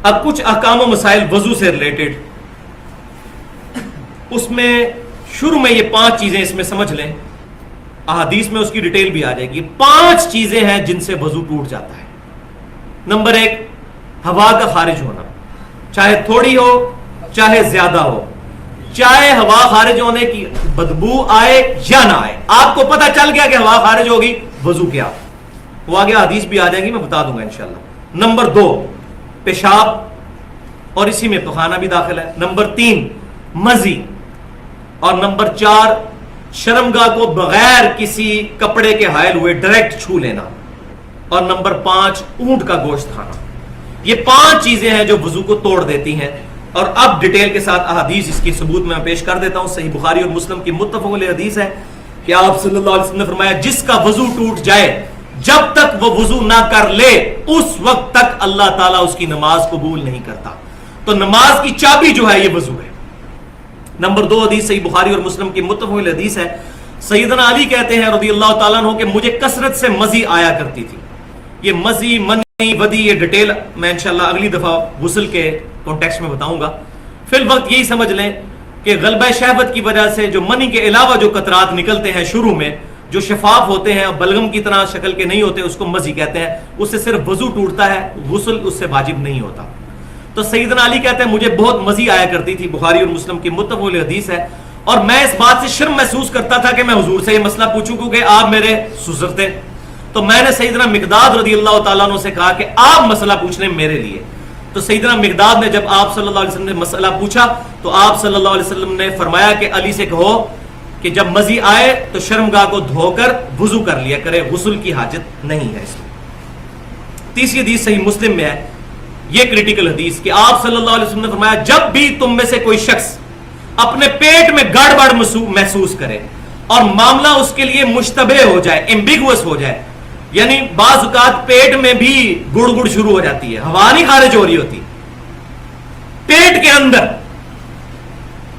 اب کچھ احکام و مسائل وضو سے ریلیٹڈ، اس میں شروع میں یہ 5 چیزیں اس میں سمجھ لیں، احادیث میں اس کی ڈیٹیل بھی آ جائے گی۔ 5 چیزیں ہیں جن سے وضو ٹوٹ جاتا ہے۔ نمبر 1، ہوا کا خارج ہونا، چاہے تھوڑی ہو چاہے زیادہ ہو، چاہے ہوا خارج ہونے کی بدبو آئے یا نہ آئے، آپ کو پتہ چل گیا کہ ہوا خارج ہوگی، وضو کیا وہ آگے حدیث بھی آ جائیں گی، میں بتا دوں گا انشاءاللہ۔ نمبر 2، پیشاب، اور اسی میں پخانہ بھی داخل ہے۔ نمبر 3، مزی، اور نمبر 4، شرمگاہ کو بغیر کسی کپڑے کے حائل ہوئے ڈائریکٹ چھو لینا، اور نمبر 5، اونٹ کا گوشت کھانا۔ یہ 5 چیزیں ہیں جو وضو کو توڑ دیتی ہیں، اور اب ڈیٹیل کے ساتھ احادیث اس کی ثبوت میں پیش کر دیتا ہوں۔ صحیح بخاری اور مسلم کی متفق علیہ حدیث ہے کہ آپ صلی اللہ علیہ وسلم نے فرمایا، جس کا وضو ٹوٹ جائے جب تک وہ وضو نہ کر لے اس وقت تک اللہ تعالیٰ اس کی نماز قبول نہیں کرتا۔ تو نماز کی چابی جو ہے یہ وضو ہے۔ نمبر 2 حدیث صحیح بخاری اور مسلم کی متفق علیہ حدیث ہے، سیدنا علی کہتے ہیں رضی اللہ تعالیٰ عنہ کہ مجھے کثرت سے مزی آیا کرتی تھی۔ یہ مزی، منی، ودی، یہ ڈیٹیل میں انشاءاللہ اگلی دفعہ غسل کے کانٹیکسٹ میں بتاؤں گا۔ فی الوقت یہی سمجھ لیں کہ غلبہ شہوت کی وجہ سے جو منی کے علاوہ جو قطرات نکلتے ہیں شروع میں، جو شفاف ہوتے ہیں، بلغم کی طرح شکل کے نہیں ہوتے، اس کو مزی کہتے ہیں، اس سے صرف وضو ٹوٹتا ہے، غسل اس سے واجب نہیں ہوتا۔ تو سیدنا علی کہتے ہیں مجھے بہت مزی آیا کرتی تھی، بخاری اور مسلم کی متفق علیہ حدیث ہے، اور میں اس بات سے شرم محسوس کرتا تھا کہ میں حضور سے یہ مسئلہ پوچھوں کیونکہ آپ میرے سسر تھے۔ تو میں نے سیدنا مقداد رضی اللہ تعالیٰ عنہ سے کہا کہ آپ مسئلہ پوچھنے میرے لیے۔ تو سیدنا مقداد نے جب آپ صلی اللہ علیہ وسلم نے مسئلہ پوچھا تو آپ صلی اللہ علیہ وسلم نے فرمایا کہ علی سے کہو کہ جب مزی آئے تو شرمگاہ کو دھو کر وضو کر لیا کرے، غسل کی حاجت نہیں ہے اس میں۔ تیسری حدیث صحیح مسلم میں ہے، یہ کریٹیکل حدیث کہ آپ صلی اللہ علیہ وسلم نے فرمایا، جب بھی تم میں سے کوئی شخص اپنے پیٹ میں گڑبڑ محسوس کرے اور معاملہ اس کے لیے مشتبہ ہو جائے، ایمبیگوس ہو جائے، یعنی بعض اوقات پیٹ میں بھی گڑ گڑ شروع ہو جاتی ہے، ہوا نہیں خارج ہو رہی ہوتی پیٹ کے اندر،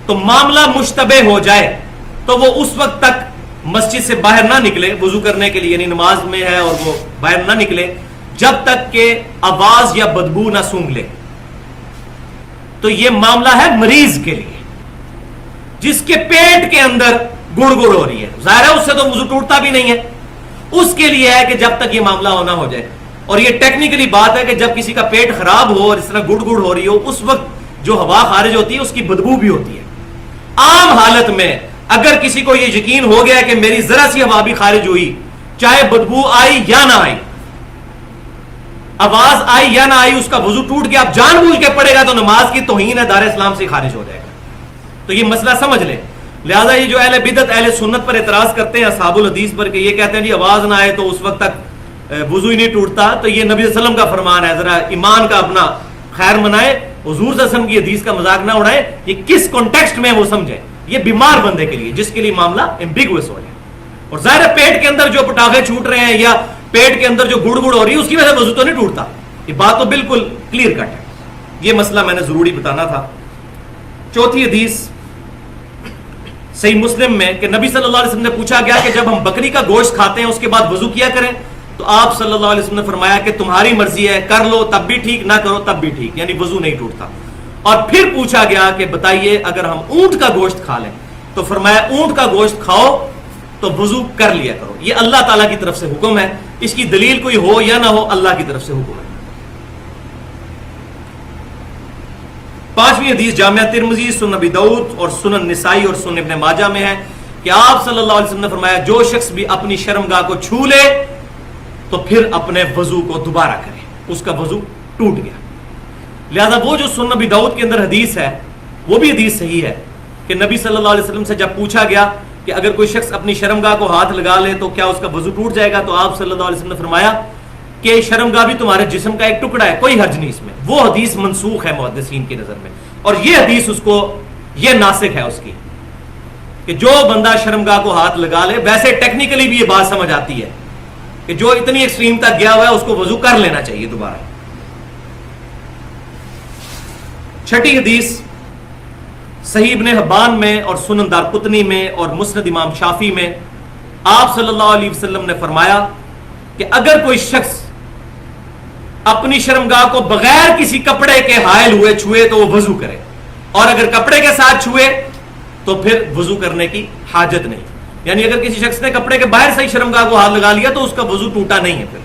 تو معاملہ مشتبہ ہو جائے تو وہ اس وقت تک مسجد سے باہر نہ نکلے وضو کرنے کے لیے، یعنی نماز میں ہے اور وہ باہر نہ نکلے جب تک کہ آواز یا بدبو نہ سونگھ لے۔ تو یہ معاملہ ہے مریض کے لیے جس کے پیٹ کے اندر گڑ گڑ ہو رہی ہے، ظاہر ہے اس سے تو وضو ٹوٹتا بھی نہیں ہے، اس کے لیے ہے کہ جب تک یہ معاملہ ہونا ہو جائے۔ اور یہ ٹیکنیکلی بات ہے کہ جب کسی کا پیٹ خراب ہو اور اس طرح گڑ گڑ ہو رہی ہو، اس وقت جو ہوا خارج ہوتی ہے اس کی بدبو بھی ہوتی ہے۔ عام حالت میں اگر کسی کو یہ یقین ہو گیا کہ میری ذرا سی ہوا بھی خارج ہوئی، چاہے بدبو آئی یا نہ آئی، آواز آئی یا نہ آئی، اس کا وضو ٹوٹ گیا، اب جان بوجھ کے پڑے گا تو نماز کی توہین ہے، دار اسلام سے خارج ہو جائے گا۔ تو یہ مسئلہ سمجھ لیں۔ لہٰذا یہ جو اہل بدعت اہل سنت پر اعتراض کرتے ہیں اصحاب الحدیث پر کہ یہ کہتے ہیں جی آواز نہ آئے تو اس وقت تک وضو ہی نہیں ٹوٹتا، تو یہ نبی صلی اللہ علیہ وسلم کا فرمان ہے، ذرا ایمان کا اپنا خیر منائے، حضور صلی اللہ علیہ وسلم کی حدیث کا مذاق نہ اڑائے، یہ کس کانٹیکسٹ میں وہ سمجھے، یہ بیمار بندے کے لیے جس کے لیے معاملہ ایمبیگوس ہو جائے۔ اور ظاہر ہے پیٹ کے اندر جو پٹاخے چھوٹ رہے ہیں یا پیٹ کے اندر جو گڑ گڑ ہو رہی ہے اس کی وجہ سے وضو تو نہیں ٹوٹتا، یہ بات تو بالکل کلیئر کٹ ہے۔ یہ مسئلہ میں نے ضروری بتانا تھا۔ چوتھی حدیث صحیح مسلم میں کہ نبی صلی اللہ علیہ وسلم نے پوچھا گیا کہ جب ہم بکری کا گوشت کھاتے ہیں اس کے بعد وضو کیا کریں، تو آپ صلی اللہ علیہ وسلم نے فرمایا کہ تمہاری مرضی ہے، کر لو تب بھی ٹھیک، نہ کرو تب بھی ٹھیک، یعنی وضو نہیں ٹوٹتا۔ اور پھر پوچھا گیا کہ بتائیے اگر ہم اونٹ کا گوشت کھا لیں، تو فرمایا اونٹ کا گوشت کھاؤ تو وضو کر لیا کرو، یہ اللہ تعالیٰ کی طرف سے حکم ہے، اس کی دلیل کوئی ہو یا نہ ہو، اللہ کی طرف سے حکم ہے۔ پانچویں حدیث جامعہ ترمذی، سنن ابی داؤد اور سنن نسائی اور سنن ابن ماجہ میں ہے کہ آپ صلی اللہ علیہ وسلم نے فرمایا جو شخص بھی اپنی شرمگاہ کو چھو لے تو پھر اپنے وضو کو دوبارہ کرے، اس کا وضو ٹوٹ گیا۔ لہذا وہ جو سنن ابی داؤد کے اندر حدیث ہے وہ بھی حدیث صحیح ہے کہ نبی صلی اللہ علیہ وسلم سے جب پوچھا گیا کہ اگر کوئی شخص اپنی شرمگاہ کو ہاتھ لگا لے تو کیا اس کا وضو ٹوٹ جائے گا، تو آپ صلی اللہ علیہ وسلم نے فرمایا کہ شرمگاہ بھی تمہارے جسم کا ایک ٹکڑا ہے، کوئی حرج نہیں اس میں۔ وہ حدیث منسوخ ہے محدثین کی نظر میں، اور یہ حدیث اس کو یہ ناسخ ہے اس کی کہ جو بندہ شرمگاہ کو ہاتھ لگا لے، ویسے ٹیکنیکلی بھی یہ بات سمجھ آتی ہے کہ جو اتنی ایکسٹریم تک گیا ہوا ہے اس کو وضو کر لینا چاہیے دوبارہ۔ چھٹی حدیث صحیح ابن حبان میں اور سنن دارقطنی میں اور مسند امام شافعی میں آپ صلی اللہ علیہ وسلم نے فرمایا کہ اگر کوئی شخص اپنی شرمگاہ کو بغیر کسی کپڑے کے حائل ہوئے چھوئے تو وہ وضو کرے، اور اگر کپڑے کے ساتھ چھوئے تو پھر وضو کرنے کی حاجت نہیں. یعنی اگر کسی شخص نے کپڑے کے باہر سے ہی شرمگاہ کو ہاتھ لگا لیا تو اس کا وضو ٹوٹا نہیں ہے پھر.